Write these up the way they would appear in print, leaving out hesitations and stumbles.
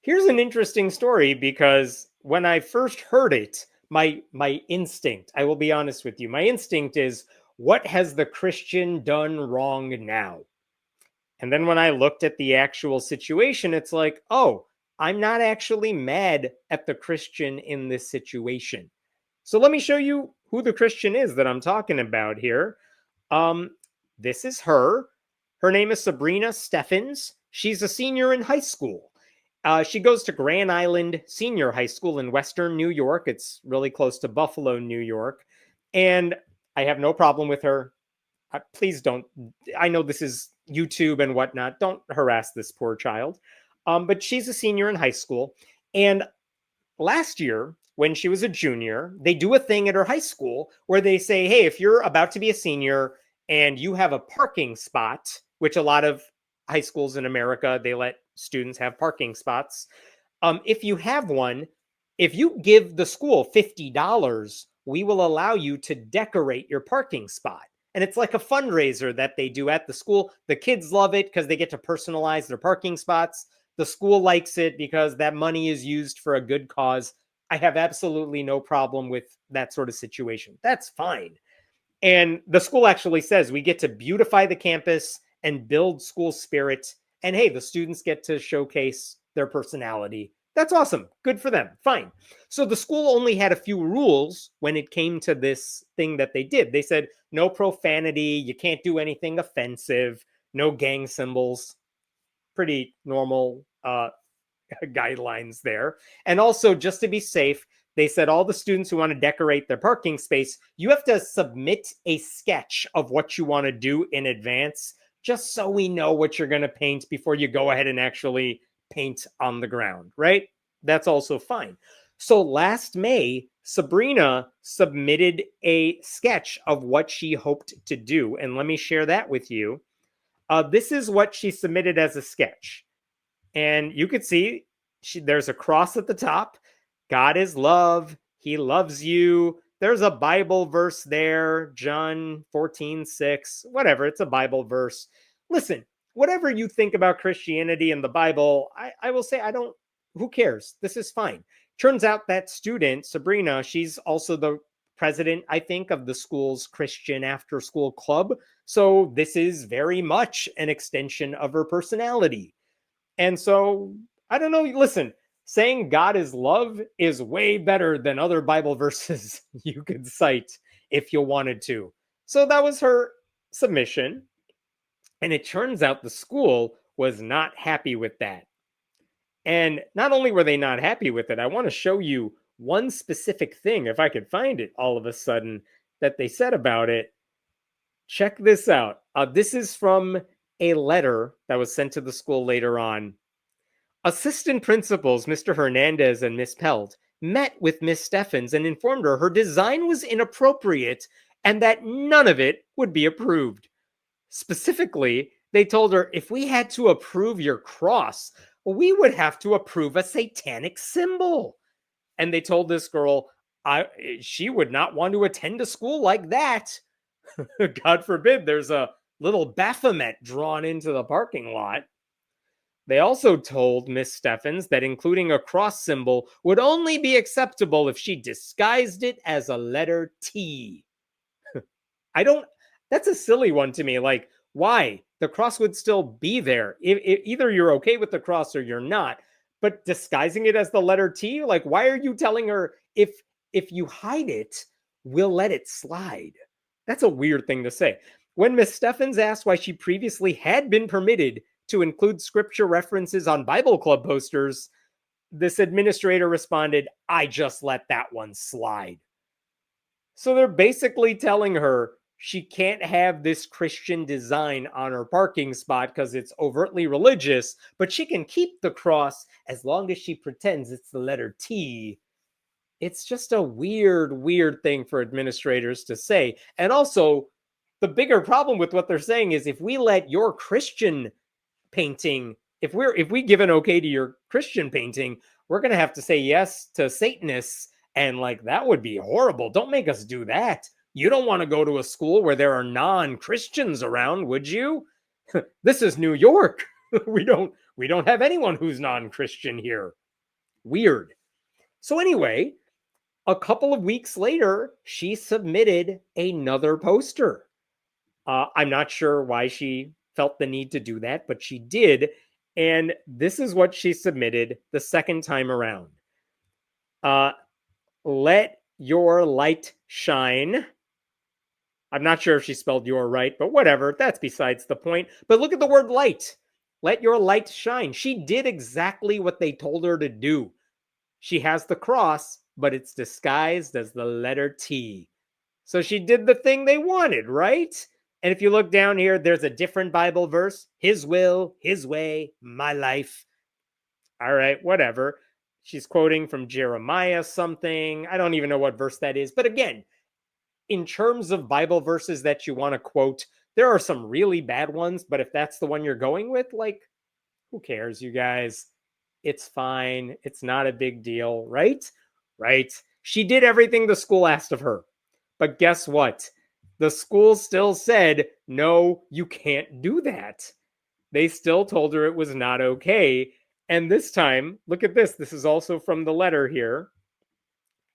Here's an interesting story because when I first heard it, my instinct, I will be honest with you, my instinct is, what has the Christian done wrong now? And then when I looked at the actual situation, it's like, oh, I'm not actually mad at the Christian in this situation. So let me show you who the Christian is that I'm talking about here. Um, this is her. Her name is Sabrina Steffans. She's a senior in high school. She goes to Grand Island Senior High School in Western New York. It's really close to Buffalo, New York. And I have no problem with her. Please don't. I know this is YouTube and whatnot. Don't harass this poor child. But she's a senior in high school. And last year, when she was a junior, they do a thing at her high school where they say, hey, if you're about to be a senior and you have a parking spot, which a lot of high schools in America, they let students have parking spots. If you have one, if you give the school $50, we will allow you to decorate your parking spot. And it's like a fundraiser that they do at the school. The kids love it because they get to personalize their parking spots. The school likes it because that money is used for a good cause. I have absolutely no problem with that sort of situation. That's fine. And the school actually says we get to beautify the campus and build school spirit. And hey, the students get to showcase their personality. That's awesome. Good for them. Fine. So the school only had a few rules when it came to this thing that they did. They said no profanity. You can't do anything offensive. No gang symbols. Pretty normal guidelines there. And also, just to be safe, they said all the students who want to decorate their parking space, you have to submit a sketch of what you want to do in advance, just so we know what you're going to paint before you go ahead and actually paint on the ground, right? That's also fine. So last May, Sabrina submitted a sketch of what she hoped to do. And let me share that with you. This is what she submitted as a sketch. And you could see there's a cross at the top. God is love. He loves you. There's a Bible verse there, John 14:6, whatever. It's a Bible verse. Listen, whatever you think about Christianity and the Bible, I will say, who cares? This is fine. Turns out that student, Sabrina, she's also the president, I think, of the school's Christian after school club. So this is very much an extension of her personality. And so, I don't know, listen, saying God is love is way better than other Bible verses you could cite if you wanted to. So that was her submission. And it turns out the school was not happy with that. And not only were they not happy with it, I want to show you one specific thing, if I could find it all of a sudden, that they said about it. Check this out. This is from a letter that was sent to the school later on. Assistant principals Mr. Hernandez and Miss Pelt met with Miss Steffans and informed her design was inappropriate and that none of it would be approved. Specifically, they told her, if we had to approve your cross, we would have to approve a satanic symbol. And they told this girl she would not want to attend a school like that. God forbid there's a little Baphomet drawn into the parking lot. They also told Miss Steffans that including a cross symbol would only be acceptable if she disguised it as a letter T. That's a silly one to me. Like, why? The cross would still be there. Either you're okay with the cross or you're not. But disguising it as the letter T, like, why are you telling her if you hide it, we'll let it slide? That's a weird thing to say. When Miss Steffans asked why she previously had been permitted to include scripture references on Bible Club posters, this administrator responded, I just let that one slide. So they're basically telling her she can't have this Christian design on her parking spot because it's overtly religious, but she can keep the cross as long as she pretends it's the letter T. It's just a weird thing for administrators to say. And also, the bigger problem with what they're saying is if we let your Christian painting, if we give an okay to your Christian painting, we're going to have to say yes to Satanists. And like, that would be horrible. Don't make us do that. You don't want to go to a school where there are non-Christians around, would you? This is New York. We don't We don't have anyone who's non-Christian here. Weird. So anyway, a couple of weeks later, she submitted another poster. I'm not sure why she felt the need to do that, but she did. And this is what she submitted the second time around. Let your light shine. I'm not sure if she spelled your right, but whatever. That's besides the point. But look at the word light. Let your light shine. She did exactly what they told her to do. She has the cross, but it's disguised as the letter T. So she did the thing they wanted, right? And if you look down here, there's a different Bible verse. His will, his way, my life. All right, whatever. She's quoting from Jeremiah something. I don't even know what verse that is. But again, in terms of Bible verses that you want to quote, there are some really bad ones. But if that's the one you're going with, like, who cares, you guys? It's fine. It's not a big deal, right? Right. She did everything the school asked of her. But guess what? The school still said, no, you can't do that. They still told her it was not okay. And this time, look at this. This is also from the letter here.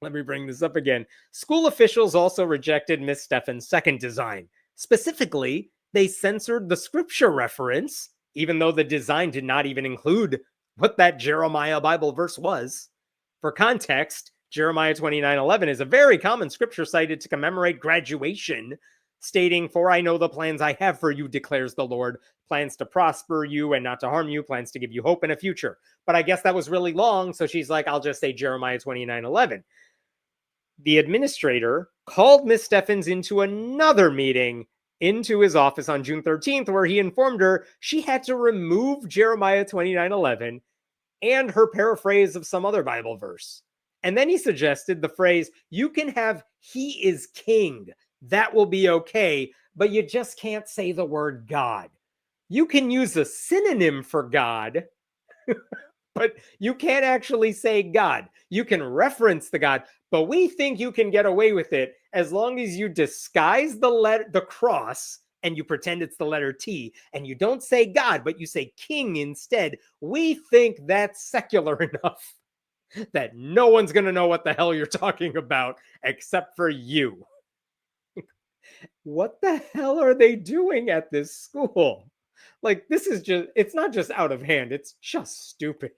Let me bring this up again. School officials also rejected Miss Steffans' second design. Specifically, they censored the scripture reference, even though the design did not even include what that Jeremiah Bible verse was. For context, Jeremiah 29:11 is a very common scripture cited to commemorate graduation, stating, "For I know the plans I have for you, declares the Lord, plans to prosper you and not to harm you, plans to give you hope in a future." But I guess that was really long, so she's like, I'll just say Jeremiah 29:11. The administrator called Miss Steffans into another meeting into his office on June 13th, where he informed her she had to remove Jeremiah 29:11 and her paraphrase of some other Bible verse. And then he suggested the phrase, you can have he is king. That will be okay, but you just can't say the word God. You can use a synonym for God, but you can't actually say God. You can reference the God, but we think you can get away with it as long as you disguise the cross and you pretend it's the letter T and you don't say God, but you say king instead. We think that's secular enough that no one's going to know what the hell you're talking about except for you. What the hell are they doing at this school? Like, this is just, it's not just out of hand, it's just stupid.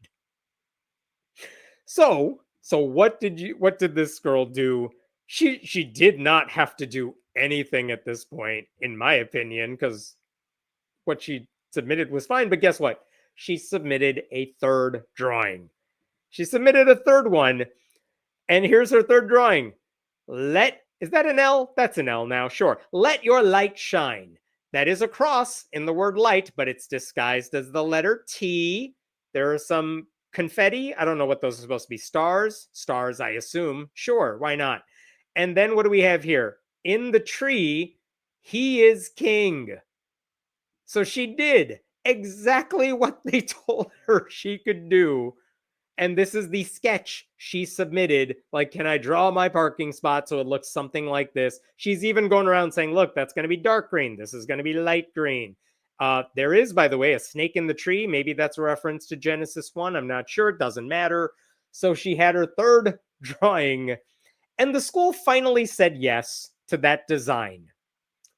So what did this girl do? She did not have to do anything at this point, in my opinion, because what she submitted was fine. But guess what? She submitted a third drawing. She submitted a third one, and here's her third drawing. Is that an L? That's an L now, sure. Let your light shine. That is a cross in the word light, but it's disguised as the letter T. There are some confetti. I don't know what those are supposed to be. Stars? Stars, I assume. Sure, why not? And then what do we have here? In the tree, he is king. So she did exactly what they told her she could do. And this is the sketch she submitted. Like, can I draw my parking spot so it looks something like this? She's even going around saying, look, that's going to be dark green. This is going to be light green. There is, by the way, a snake in the tree. Maybe that's a reference to Genesis 1. I'm not sure. It doesn't matter. So she had her third drawing. And the school finally said yes to that design,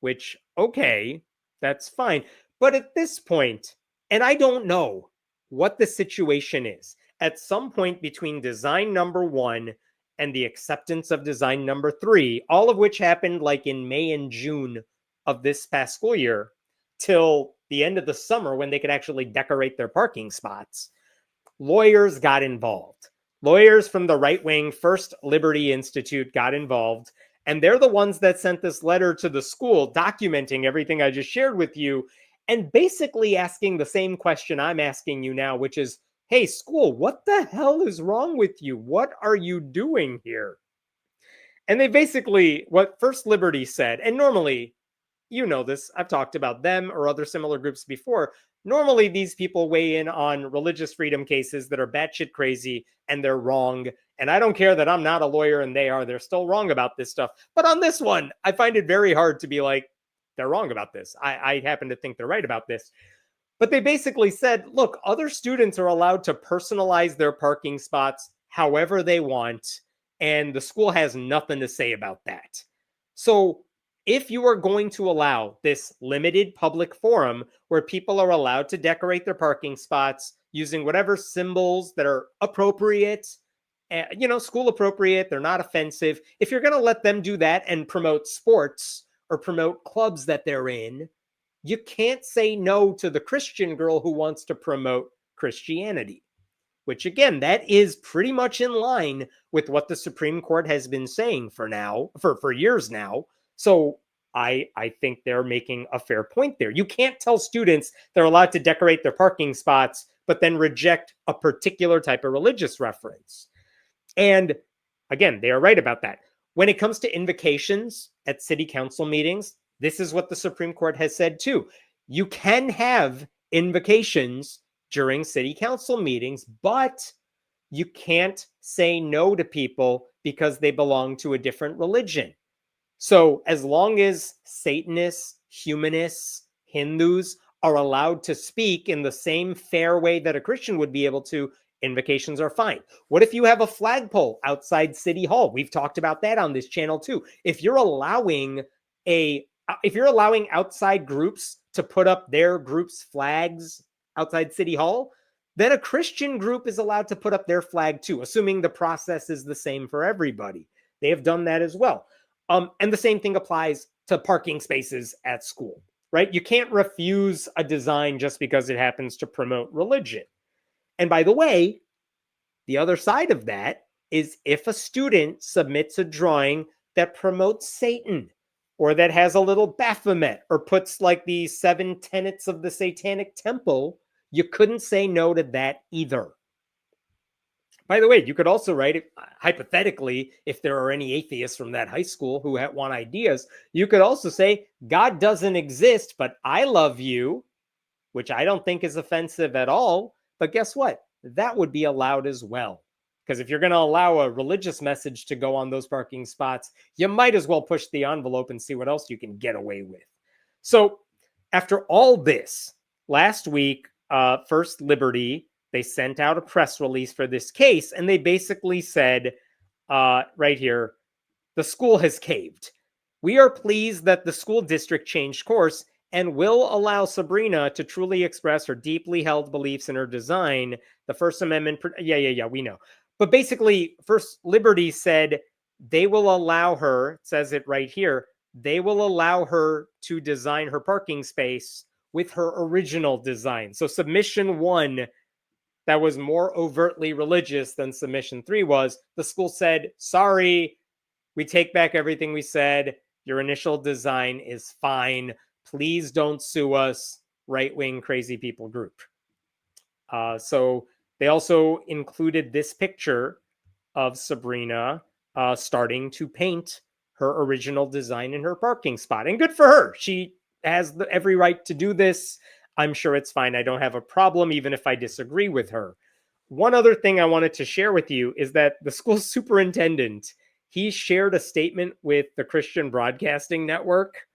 which, okay, that's fine. But at this point, and I don't know what the situation is, at some point between design number 1 and the acceptance of design number 3, all of which happened like in May and June of this past school year, till the end of the summer when they could actually decorate their parking spots, lawyers got involved. Lawyers from the right-wing First Liberty Institute got involved, and they're the ones that sent this letter to the school documenting everything I just shared with you and basically asking the same question I'm asking you now, which is, hey, school, what the hell is wrong with you? What are you doing here? And they basically, what First Liberty said, and normally, you know this, I've talked about them or other similar groups before. Normally, these people weigh in on religious freedom cases that are batshit crazy and they're wrong. And I don't care that I'm not a lawyer and they are. They're still wrong about this stuff. But on this one, I find it very hard to be like, they're wrong about this. I happen to think they're right about this. But they basically said, look, other students are allowed to personalize their parking spots however they want, and the school has nothing to say about that. So if you are going to allow this limited public forum where people are allowed to decorate their parking spots using whatever symbols that are appropriate, school appropriate, they're not offensive. If you're going to let them do that and promote sports or promote clubs that they're in, you can't say no to the Christian girl who wants to promote Christianity, which again, that is pretty much in line with what the Supreme Court has been saying for years now. So I think they're making a fair point there. You can't tell students they're allowed to decorate their parking spots, but then reject a particular type of religious reference. And again, they are right about that. When it comes to invocations at city council meetings, this is what the Supreme Court has said too. You can have invocations during city council meetings, but you can't say no to people because they belong to a different religion. So as long as Satanists, humanists, Hindus are allowed to speak in the same fair way that a Christian would be able to, invocations are fine. What if you have a flagpole outside City Hall? We've talked about that on this channel too. If you're allowing outside groups to put up their group's flags outside City Hall, then a Christian group is allowed to put up their flag too, assuming the process is the same for everybody. They have done that as well. And the same thing applies to parking spaces at school, right? You can't refuse a design just because it happens to promote religion. And by the way, the other side of that is if a student submits a drawing that promotes Satan, or that has a little Baphomet, or puts like the 7 tenets of the Satanic Temple, you couldn't say no to that either. By the way, you could also write, hypothetically, if there are any atheists from that high school who want ideas, you could also say, God doesn't exist, but I love you, which I don't think is offensive at all. But guess what? That would be allowed as well. Because if you're going to allow a religious message to go on those parking spots, you might as well push the envelope and see what else you can get away with. So after all this, last week, First Liberty, they sent out a press release for this case, and they basically said, right here, the school has caved. We are pleased that the school district changed course and will allow Sabrina to truly express her deeply held beliefs in her design. The First Amendment, we know. But basically, First Liberty said they will allow her, it says it right here, they will allow her to design her parking space with her original design. So submission 1, that was more overtly religious than submission 3 was, the school said, sorry, we take back everything we said. Your initial design is fine. Please don't sue us, right-wing crazy people group. So they also included this picture of Sabrina starting to paint her original design in her parking spot. And good for her. She has every right to do this. I'm sure it's fine. I don't have a problem, even if I disagree with her. One other thing I wanted to share with you is that the school superintendent, he shared a statement with the Christian Broadcasting Network.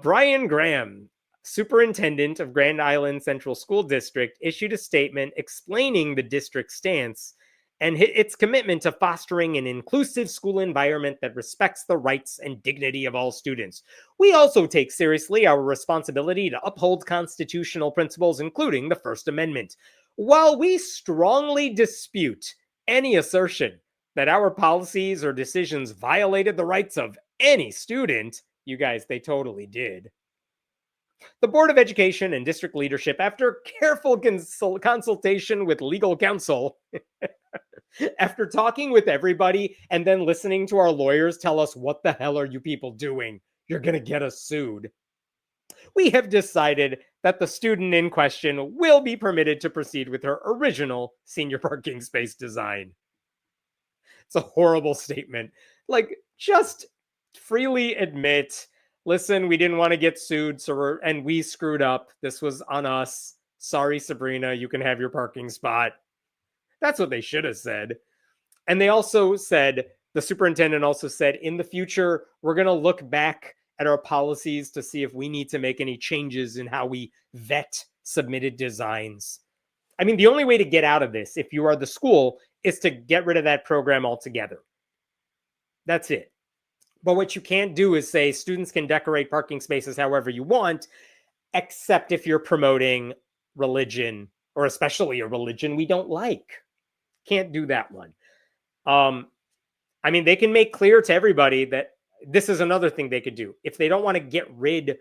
Brian Graham, superintendent of Grand Island Central School District, issued a statement explaining the district's stance and its commitment to fostering an inclusive school environment that respects the rights and dignity of all students. We also take seriously our responsibility to uphold constitutional principles, including the First Amendment. While we strongly dispute any assertion that our policies or decisions violated the rights of any student, you guys, they totally did. The Board of Education and district leadership, after careful consultation with legal counsel, after talking with everybody and then listening to our lawyers tell us, what the hell are you people doing? You're going to get us sued. We have decided that the student in question will be permitted to proceed with her original senior parking space design. It's a horrible statement. Like, just freely admit, listen, we didn't want to get sued, and we screwed up. This was on us. Sorry, Sabrina, you can have your parking spot. That's what they should have said. And they also said, the superintendent also said, in the future, we're going to look back at our policies to see if we need to make any changes in how we vet submitted designs. I mean, the only way to get out of this, if you are the school, is to get rid of that program altogether. That's it. But what you can't do is say students can decorate parking spaces however you want, except if you're promoting religion, or especially a religion we don't like. Can't do that one. I mean, they can make clear to everybody that this is another thing they could do. If they don't want to get rid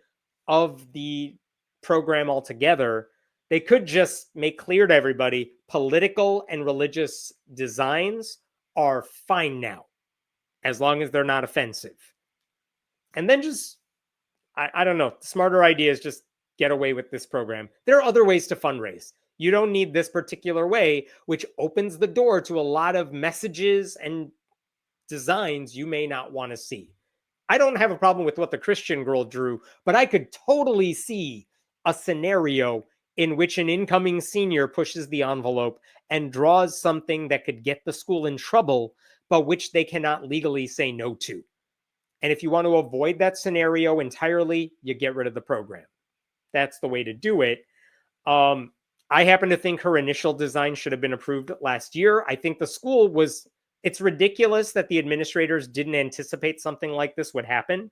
of the program altogether, they could just make clear to everybody political and religious designs are fine now, as long as they're not offensive. And then just, I don't know, the smarter idea is just get away with this program. There are other ways to fundraise. You don't need this particular way, which opens the door to a lot of messages and designs you may not want to see. I don't have a problem with what the Christian girl drew, but I could totally see a scenario in which an incoming senior pushes the envelope and draws something that could get the school in trouble, but which they cannot legally say no to. And if you want to avoid that scenario entirely, you get rid of the program. That's the way to do it. I happen to think her initial design should have been approved last year. I think the school was, it's ridiculous that the administrators didn't anticipate something like this would happen.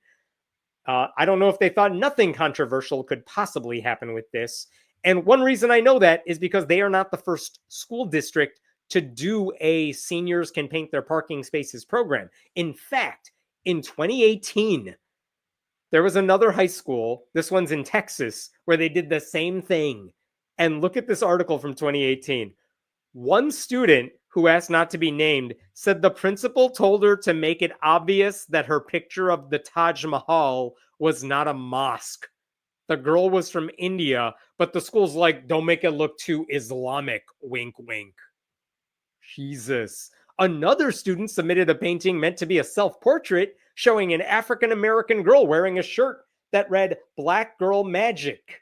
I don't know if they thought nothing controversial could possibly happen with this. And one reason I know that is because they are not the first school district to do a seniors can paint their parking spaces program. In fact, in 2018, there was another high school, this one's in Texas, where they did the same thing. And look at this article from 2018. One student who asked not to be named said the principal told her to make it obvious that her picture of the Taj Mahal was not a mosque. The girl was from India, but the school's like, don't make it look too Islamic, wink, wink. Jesus. Another student submitted a painting meant to be a self-portrait showing an African-American girl wearing a shirt that read "Black Girl Magic."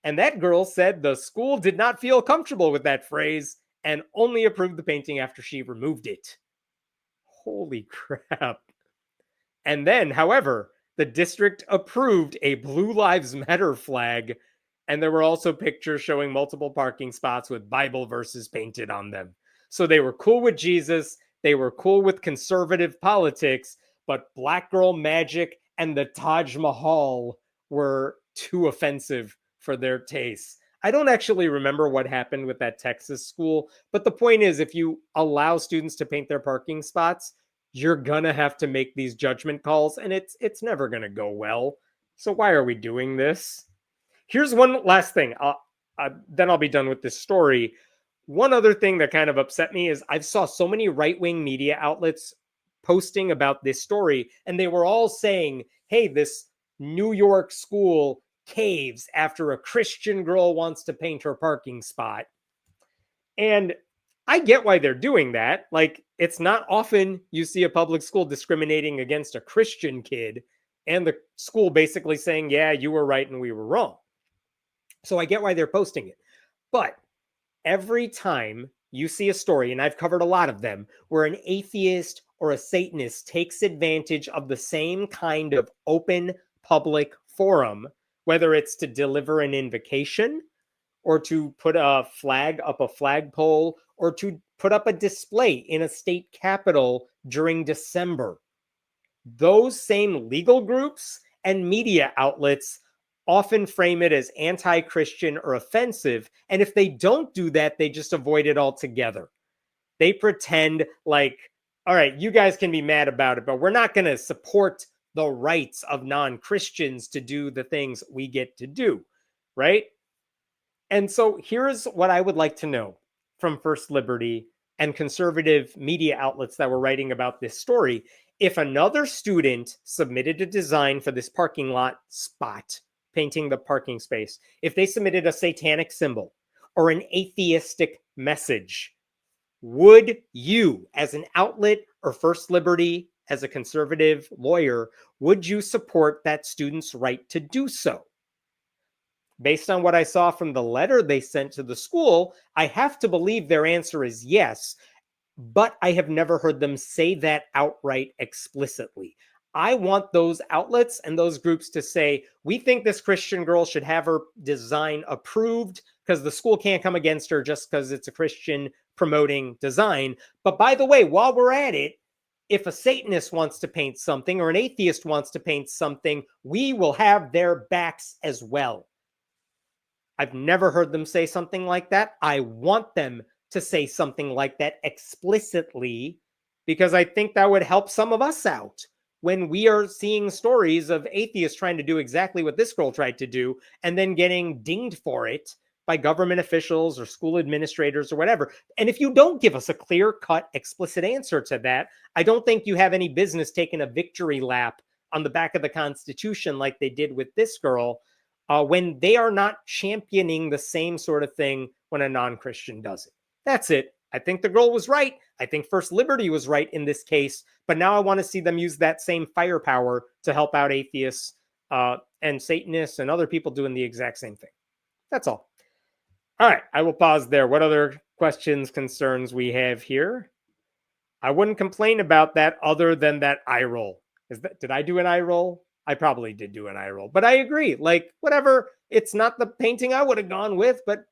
And that girl said the school did not feel comfortable with that phrase and only approved the painting after she removed it. Holy crap. And then, however, the district approved a Blue Lives Matter flag, and there were also pictures showing multiple parking spots with Bible verses painted on them. So they were cool with Jesus, they were cool with conservative politics, but Black Girl Magic and the Taj Mahal were too offensive for their tastes. I don't actually remember what happened with that Texas school, but the point is, if you allow students to paint their parking spots, you're gonna have to make these judgment calls, and it's never gonna go well. So why are we doing this? Here's one last thing. Then I'll be done with this story. One other thing that kind of upset me is I saw so many right-wing media outlets posting about this story, and they were all saying, hey, this New York school caves after a Christian girl wants to paint her parking spot. And I get why they're doing that. Like, it's not often you see a public school discriminating against a Christian kid and the school basically saying, yeah, you were right and we were wrong. So I get why they're posting it. But every time you see a story, and I've covered a lot of them, where an atheist or a Satanist takes advantage of the same kind of open public forum, whether it's to deliver an invocation or to put a flag up a flagpole or to put up a display in a state capitol during December, those same legal groups and media outlets often frame it as anti-Christian or offensive. And if they don't do that, they just avoid it altogether. They pretend like, all right, you guys can be mad about it, but we're not going to support the rights of non-Christians to do the things we get to do, right? And so here's what I would like to know from First Liberty and conservative media outlets that were writing about this story. If another student submitted a design for this parking lot spot, painting the parking space, if they submitted a satanic symbol or an atheistic message, would you, as an outlet, or First Liberty, as a conservative lawyer, would you support that student's right to do so? Based on what I saw from the letter they sent to the school, I have to believe their answer is yes, but I have never heard them say that outright explicitly. I want those outlets and those groups to say, we think this Christian girl should have her design approved because the school can't come against her just because it's a Christian promoting design. But by the way, while we're at it, if a Satanist wants to paint something or an atheist wants to paint something, we will have their backs as well. I've never heard them say something like that. I want them to say something like that explicitly because I think that would help some of us out when we are seeing stories of atheists trying to do exactly what this girl tried to do and then getting dinged for it by government officials or school administrators or whatever. And if you don't give us a clear-cut, explicit answer to that, I don't think you have any business taking a victory lap on the back of the Constitution like they did with this girl when they are not championing the same sort of thing when a non-Christian does it. That's it. I think the girl was right. I think First Liberty was right in this case, but now I want to see them use that same firepower to help out atheists and Satanists and other people doing the exact same thing. That's all. All right, I will pause there. What other questions, concerns we have here? I wouldn't complain about that other than that eye roll. Did I do an eye roll? I probably did do an eye roll, but I agree. Like, whatever, it's not the painting I would have gone with, but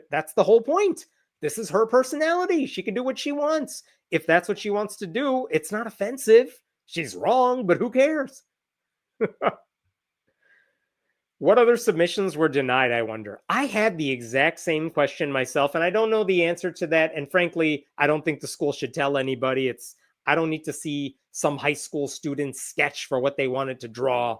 that's the whole point. This is her personality. She can do what she wants. If that's what she wants to do, it's not offensive. She's wrong, but who cares? What other submissions were denied, I wonder? I had the exact same question myself, and I don't know the answer to that. And frankly, I don't think the school should tell anybody. I don't need to see some high school student's sketch for what they wanted to draw.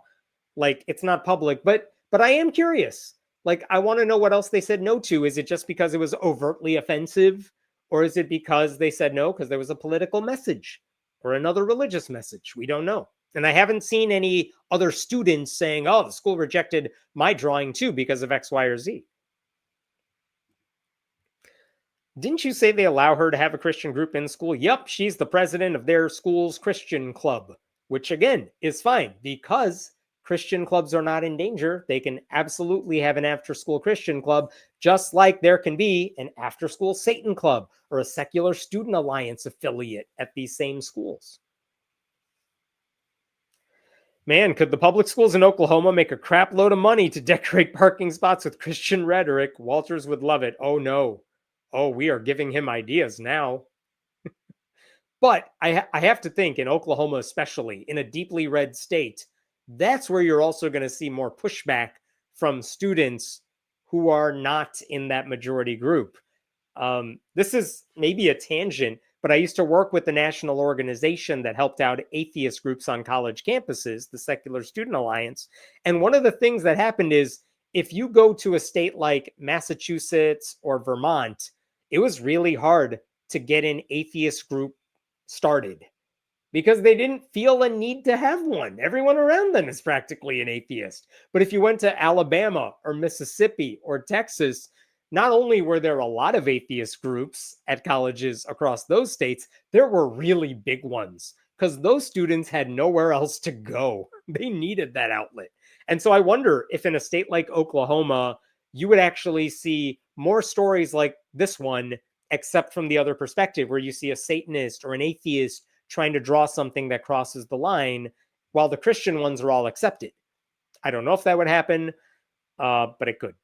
Like, it's not public, but I am curious. Like, I want to know what else they said no to. Is it just because it was overtly offensive? Or is it because they said no because there was a political message or another religious message? We don't know. And I haven't seen any other students saying, oh, the school rejected my drawing too because of X, Y, or Z. Didn't you say they allow her to have a Christian group in school? Yep, she's the president of their school's Christian club, which again is fine because Christian clubs are not in danger. They can absolutely have an after-school Christian club, just like there can be an after-school Satan club or a secular student alliance affiliate at these same schools. Man, could the public schools in Oklahoma make a crap load of money to decorate parking spots with Christian rhetoric? Walters would love it. Oh, no. Oh, we are giving him ideas now. But I have to think in Oklahoma, especially in a deeply red state, that's where you're also going to see more pushback from students who are not in that majority group. This is maybe a tangent, but I used to work with the national organization that helped out atheist groups on college campuses, the Secular Student Alliance. And one of the things that happened is if you go to a state like Massachusetts or Vermont, it was really hard to get an atheist group started because they didn't feel a need to have one. Everyone around them is practically an atheist. But if you went to Alabama or Mississippi or Texas, not only were there a lot of atheist groups at colleges across those states, there were really big ones because those students had nowhere else to go. They needed that outlet. And so I wonder if in a state like Oklahoma, you would actually see more stories like this one, except from the other perspective, where you see a Satanist or an atheist trying to draw something that crosses the line, while the Christian ones are all accepted. I don't know if that would happen, but it could.